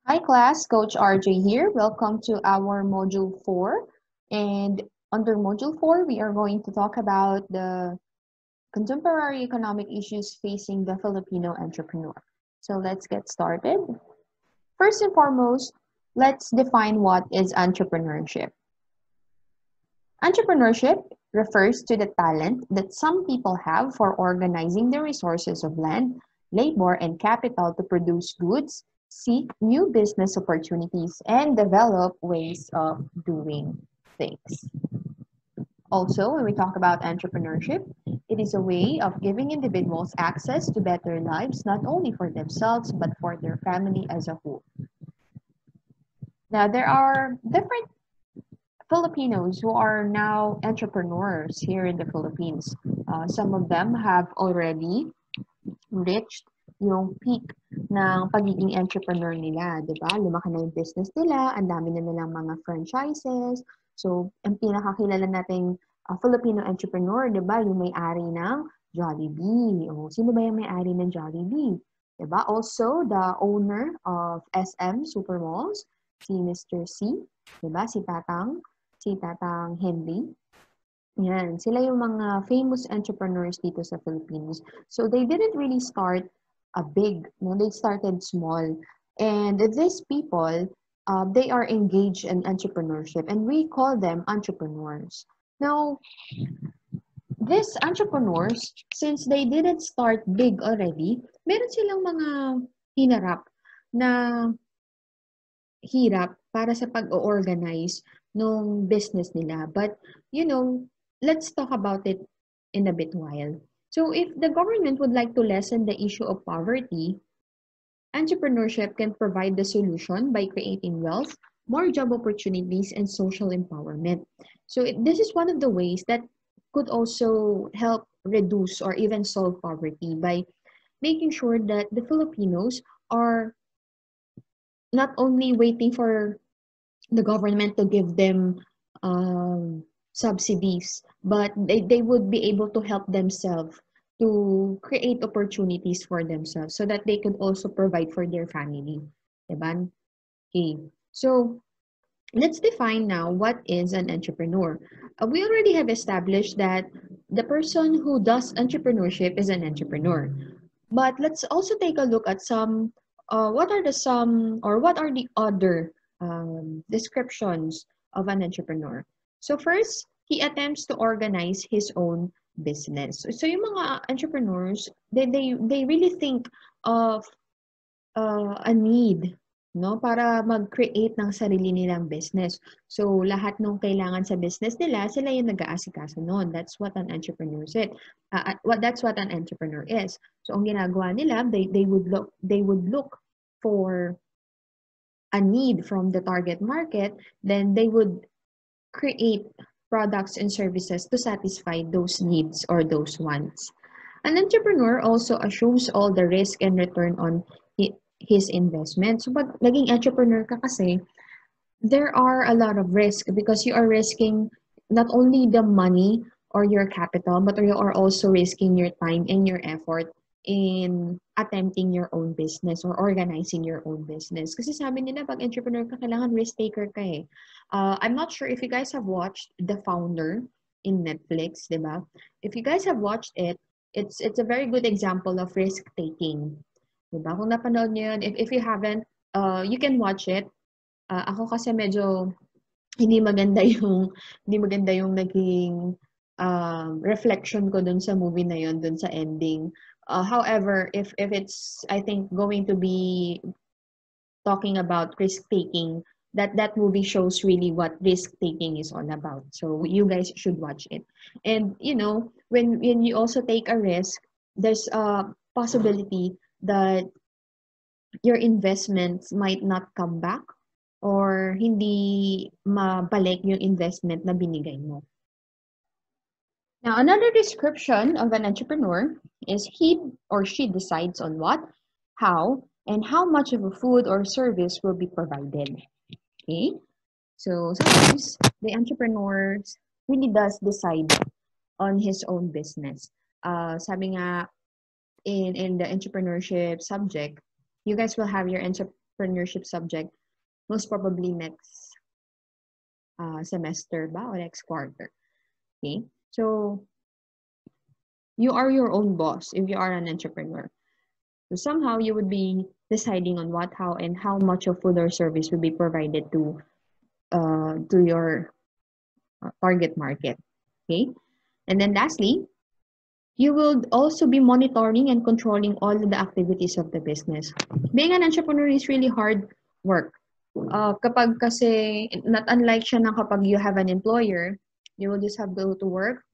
Hi class, Coach RJ here. Welcome to our Module 4. And under Module 4, we are going to talk about the contemporary economic issues facing the Filipino entrepreneur. So let's get started. First and foremost, let's define what is entrepreneurship. Entrepreneurship refers to the talent that some people have for organizing the resources of land, labor, and capital to produce goods, seek new business opportunities, and develop ways of doing things. Also, when we talk about entrepreneurship, it is a way of giving individuals access to better lives, not only for themselves, but for their family as a whole. Now, there are different Filipinos who are now entrepreneurs here in the Philippines. Some of them have already reached yung peak ng pagiging entrepreneur nila, di ba? Lumaki na yung business nila, ang dami na nilang mga franchises. So, ang pinakakilala nating Filipino entrepreneur, di ba? Yung may-ari ng Jollibee. O, sino ba yung may-ari ng Jollibee? Di ba? Also, the owner of SM Supermalls, si Mr. C, di ba? Si Tatang Henry. Yan, sila yung mga famous entrepreneurs dito sa Philippines. So they didn't really start big, no? They started small. And these people, they are engaged in entrepreneurship and we call them entrepreneurs. Now, these entrepreneurs, since they didn't start big already, meron silang mga hinarap na hirap para sa pag-organize ng business nila. But, let's talk about it in a bit while. So if the government would like to lessen the issue of poverty, entrepreneurship can provide the solution by creating wealth, more job opportunities, and social empowerment. So this is one of the ways that could also help reduce or even solve poverty by making sure that the Filipinos are not only waiting for the government to give them subsidies, but they would be able to help themselves to create opportunities for themselves so that they could also provide for their family. Diba? Okay. So let's define now what is an entrepreneur. We already have established that the person who does entrepreneurship is an entrepreneur. But let's also take a look at what are the other descriptions of an entrepreneur. So first, he attempts to organize his own business. So yung mga entrepreneurs, they really think of a need, no, para mag-create ng sarili nilang business. So lahat ng kailangan sa business nila, sila yung nag-aasikaso noon. That's what an entrepreneur is. That's what an entrepreneur is. So ang ginagawa nila, they would look for a need from the target market, then they would create products and services to satisfy those needs or those wants. An entrepreneur also assumes all the risk and return on his investment. So pag naging entrepreneur ka kasi, there are a lot of risk because you are risking not only the money or your capital, but you are also risking your time and your effort in attempting your own business or organizing your own business. Kasi sabi nila, pag entrepreneur ka, kailangan risk taker ka eh. I'm not sure if you guys have watched The Founder in Netflix, di ba? If you guys have watched it, it's a very good example of risk taking. Di ba? Kung napanood niyo yun, if you haven't, you can watch it. Ako kasi medyo hindi maganda yung naging reflection ko dun sa movie na yun, dun sa ending. However, if it's, I think, going to be talking about risk-taking, that movie shows really what risk-taking is all about. So you guys should watch it. And, when you also take a risk, there's a possibility that your investments might not come back or hindi mabalik yung investment na binigay mo. Now, another description of an entrepreneur is he or she decides on what, how, and how much of a food or service will be provided. Okay? So, sometimes the entrepreneur really does decide on his own business. Sabi nga, in the entrepreneurship subject, you guys will have your entrepreneurship subject most probably next semester ba or next quarter. Okay? So, you are your own boss if you are an entrepreneur. So somehow you would be deciding on what, how, and how much of food or service will be provided to your target market. Okay? And then lastly, you will also be monitoring and controlling all of the activities of the business. Being an entrepreneur is really hard work. Kapag kasi, not unlike siya na kapag you have an employer, you will just have to work,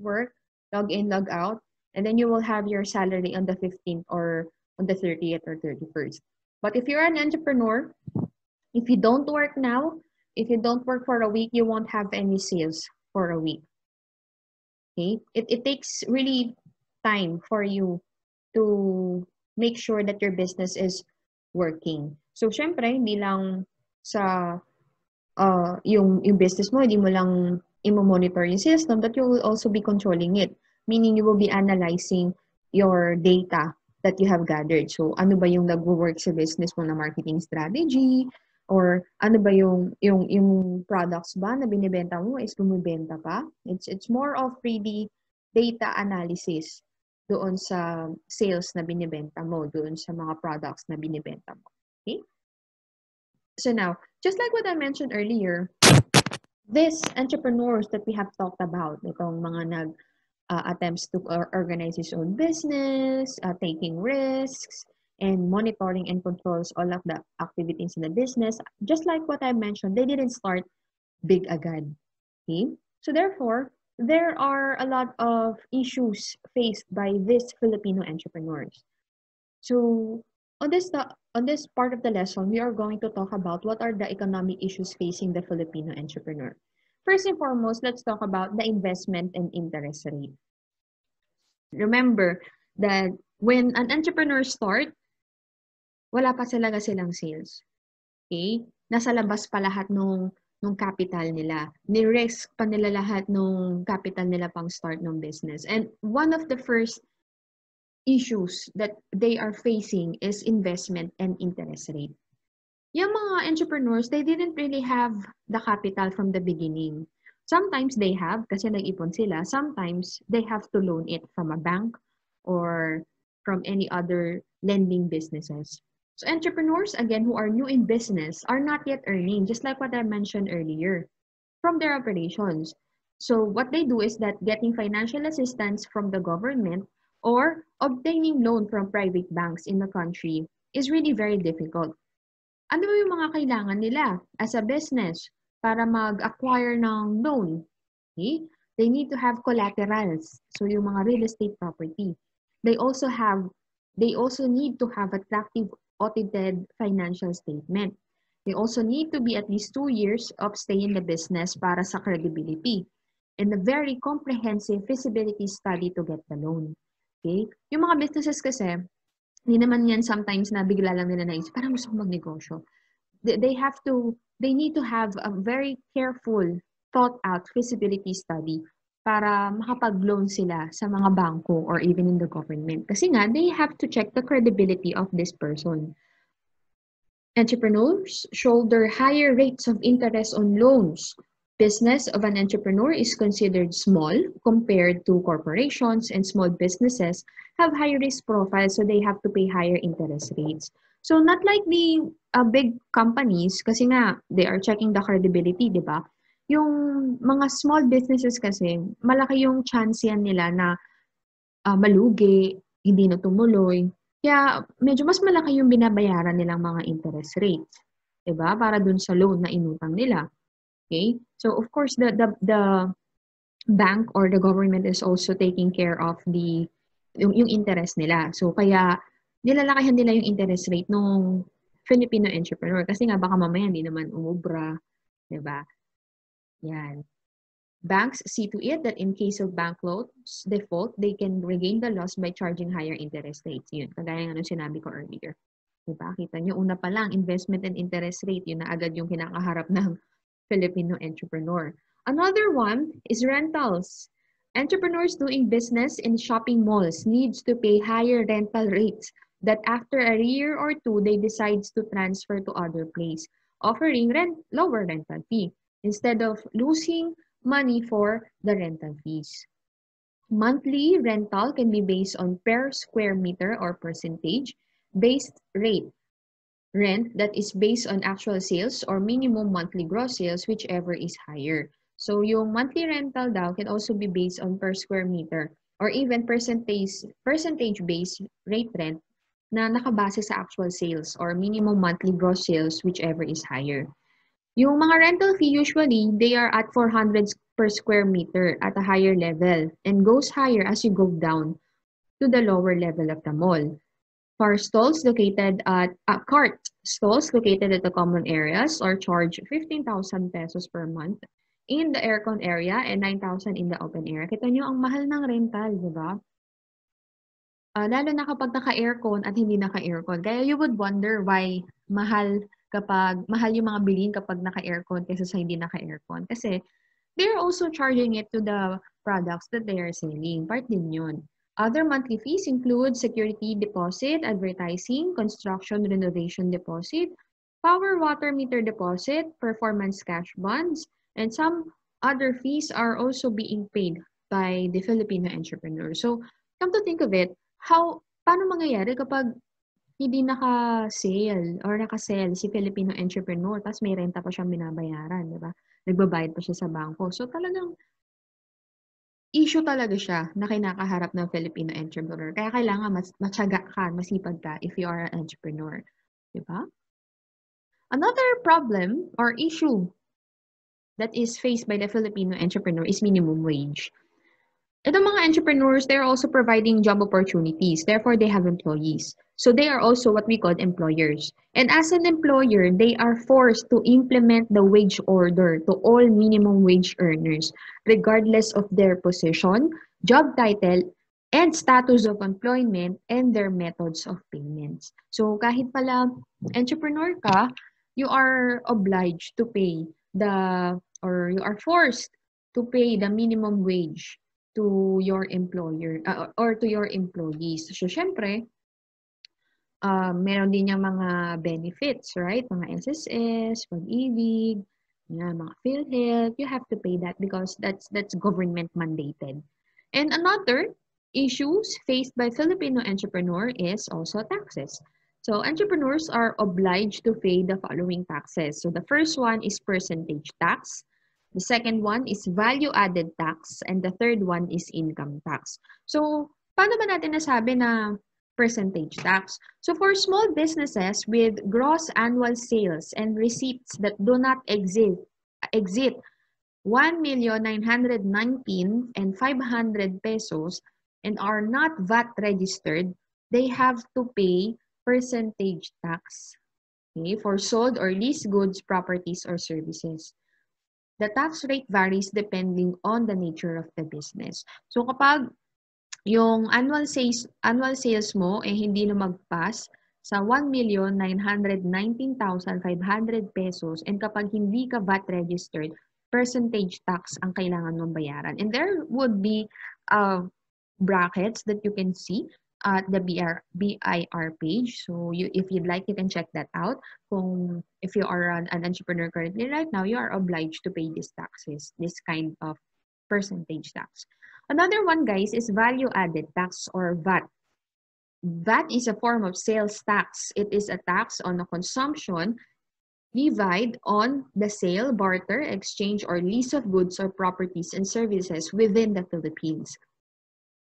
log in, log out, and then you will have your salary on the 15th or on the 30th or 31st. But if you're an entrepreneur, if you don't work now, if you don't work for a week, you won't have any sales for a week. Okay? It takes really time for you to make sure that your business is working. So, syempre, hindi lang sa yung business mo, hindi mo lang i-monitor yung system, but you will also be controlling it. Meaning, you will be analyzing your data that you have gathered. So, ano ba yung nag-work sa business mo na marketing strategy? Or ano ba yung products ba na binibenta mo is bumibenta pa? It's more of really data analysis doon sa sales na binibenta mo, doon sa mga products na binibenta mo. Okay? So now, just like what I mentioned earlier, these entrepreneurs that we have talked about, itong mga attempts to organize his own business, taking risks, and monitoring and controls all of the activities in the business, just like what I mentioned, they didn't start big agad. Okay? So therefore, there are a lot of issues faced by these Filipino entrepreneurs. So on this part of the lesson, we are going to talk about what are the economic issues facing the Filipino entrepreneur. First and foremost, let's talk about the investment and interest rate. Remember that when an entrepreneur starts, wala pa silang sales. Okay? Nasa labas pa lahat nung capital nila. Ni-risk pa nila lahat nung capital nila pang start ng business. And one of the first issues that they are facing is investment and interest rate. Yung mga entrepreneurs, they didn't really have the capital from the beginning. Sometimes they have kasi nag-ipon sila. Sometimes they have to loan it from a bank or from any other lending businesses. So entrepreneurs, again, who are new in business are not yet earning, just like what I mentioned earlier, from their operations. So what they do is that getting financial assistance from the government or obtaining loan from private banks in the country is really very difficult. Ano ba yung mga kailangan nila as a business para mag-acquire ng loan? Okay? They need to have collaterals. So yung mga real estate property. They also need to have attractive audited financial statement. They also need to be at least 2 years of stay in the business para sa credibility and a very comprehensive feasibility study to get the loan. Okay? Yung mga businesses kasi, hindi naman yan sometimes na bigla lang nila naisip, parang gusto ko magnegosyo. They need to have a very careful, thought out feasibility study para makapag-loan sila sa mga bangko or even in the government. Kasi nga, they have to check the credibility of this person. Entrepreneurs shoulder higher rates of interest on loans. Business of an entrepreneur is considered small compared to corporations, and small businesses have high risk profiles, so they have to pay higher interest rates. So not like the big companies, kasi nga, they are checking the credibility, di ba? Yung mga small businesses kasi, malaki yung chance yan nila na malugi, hindi na tumuloy. Kaya medyo mas malaki yung binabayaran nilang mga interest rates. Diba? Para dun sa loan na inutang nila. Okay? So of course, the bank or the government is also taking care of yung interest nila. So kaya nilalakihan nila yung interest rate ng Filipino entrepreneur. Kasi nga baka mamaya hindi naman umubra. Diba? Yan. Banks see to it that in case of bank loans default, they can regain the loss by charging higher interest rates. Yun, kagaya nga nung sinabi ko earlier. Diba? Kita nyo, una pa lang, investment and interest rate, yun na agad yung kinakaharap ng Filipino entrepreneur. Another one is rentals. Entrepreneurs doing business in shopping malls needs to pay higher rental rates that after a year or two, they decides to transfer to other place, offering lower rental fee instead of losing money for the rental fees. Monthly rental can be based on per square meter or percentage based rate rent that is based on actual sales or minimum monthly gross sales, whichever is higher. So yung monthly rental daw can also be based on per square meter or even percentage-based rate rent na nakabase sa actual sales or minimum monthly gross sales, whichever is higher. Yung mga rental fee usually, they are at 400 per square meter at a higher level and goes higher as you go down to the lower level of the mall. Cart stalls located at the common areas are charged 15,000 pesos per month in the aircon area and 9,000 in the open area. Kita nyo, ang mahal ng rental, di ba? Lalo na kapag naka-aircon at hindi naka-aircon. Kaya you would wonder why mahal yung mga bilhin kapag naka-aircon kaysa sa hindi naka-aircon. Kasi they're also charging it to the products that they are selling. Part din yun. Other monthly fees include security deposit, advertising, construction renovation deposit, power water meter deposit, performance cash bonds, and some other fees are also being paid by the Filipino entrepreneur. So, come to think of it, paano mangyayari kapag hindi naka-sale or naka-sell si Filipino entrepreneur tapos may renta pa siyang binabayaran, di ba? Nagbabayad pa siya sa bangko. So, talagang issue talaga siya na kinakaharap ng Filipino entrepreneur. Kaya kailangan matyaga ka, masipag ka if you are an entrepreneur. Diba? Another problem or issue that is faced by the Filipino entrepreneur is minimum wage. Itong mga entrepreneurs, they're also providing job opportunities. Therefore, they have employees. So they are also what we call employers. And as an employer, they are forced to implement the wage order to all minimum wage earners, regardless of their position, job title, and status of employment, and their methods of payments. So kahit pala entrepreneur ka, you are obliged to pay you are forced to pay the minimum wage to your employer or to your employees. So, syempre, meron din yung mga benefits, right? Mga SSS, pag-ibig, mga PhilHealth, you have to pay that because that's government mandated. And another issues faced by Filipino entrepreneur is also taxes. So, entrepreneurs are obliged to pay the following taxes. So, the first one is percentage tax. The second one is value-added tax, and the third one is income tax. So, paano ba natin nasabi na percentage tax? So, for small businesses with gross annual sales and receipts that do not exit 1,919,500 pesos and are not VAT registered, they have to pay percentage tax, okay, for sold or leased goods, properties, or services. The tax rate varies depending on the nature of the business. So kapag yung annual sales mo hindi lumagpas sa 1,919,500 pesos and kapag hindi ka VAT registered, percentage tax ang kailangan mong bayaran. And there would be brackets that you can see at the BIR page. So if you'd like, you can check that out. If you are an entrepreneur currently right now, you are obliged to pay these taxes, this kind of percentage tax. Another one, guys, is value-added tax or VAT. VAT is a form of sales tax. It is a tax on a consumption levied on the sale, barter, exchange, or lease of goods or properties and services within the Philippines.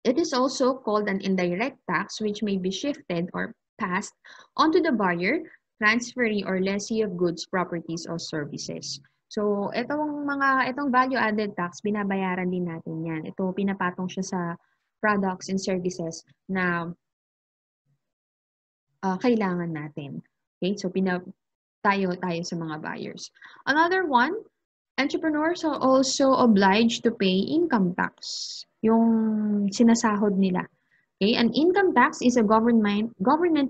It is also called an indirect tax, which may be shifted or passed onto the buyer, transferee, or lessee of goods, properties, or services. So, itong value-added tax, binabayaran din natin yan. Ito, pinapatong siya sa products and services na kailangan natin. Okay? So, tayo sa mga buyers. Another one, entrepreneurs are also obliged to pay income tax, yung sinasahod nila. Okay? An income tax is a government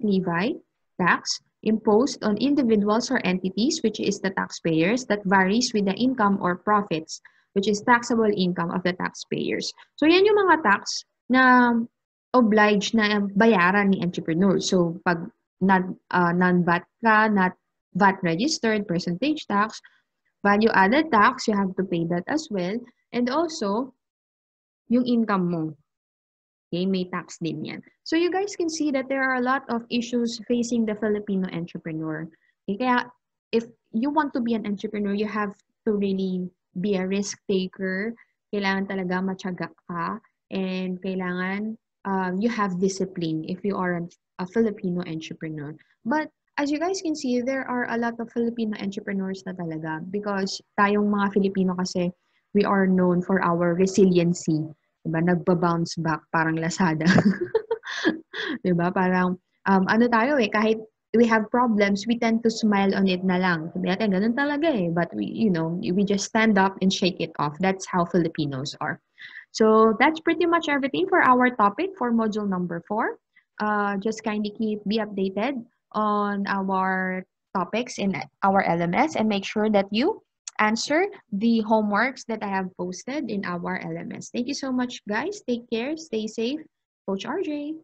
levy tax imposed on individuals or entities, which is the taxpayers, that varies with the income or profits, which is taxable income of the taxpayers. So yan yung mga tax na obliged na bayaran ni entrepreneur. So, pag non-VAT ka, not VAT registered, percentage tax, value added tax, you have to pay that as well. And also, yung income mo. Okay, may tax din yan. So you guys can see that there are a lot of issues facing the Filipino entrepreneur. Okay, kaya if you want to be an entrepreneur, you have to really be a risk taker. Kailangan talaga matyaga ka and kailangan you have discipline if you are a Filipino entrepreneur. But as you guys can see, there are a lot of Filipino entrepreneurs na talaga because tayong mga Filipino kasi we are known for our resiliency. Diba? Nagba-bounce back, parang Lazada. Diba? Parang, ano tayo eh, kahit we have problems, we tend to smile on it na lang. Sabi natin, ganun talaga eh. But we, we just stand up and shake it off. That's how Filipinos are. So that's pretty much everything for our topic for module number 4. Just kindly be updated on our topics in our LMS and make sure that you answer the homeworks that I have posted in our LMS. Thank you so much, guys. Take care. Stay safe. Coach RJ.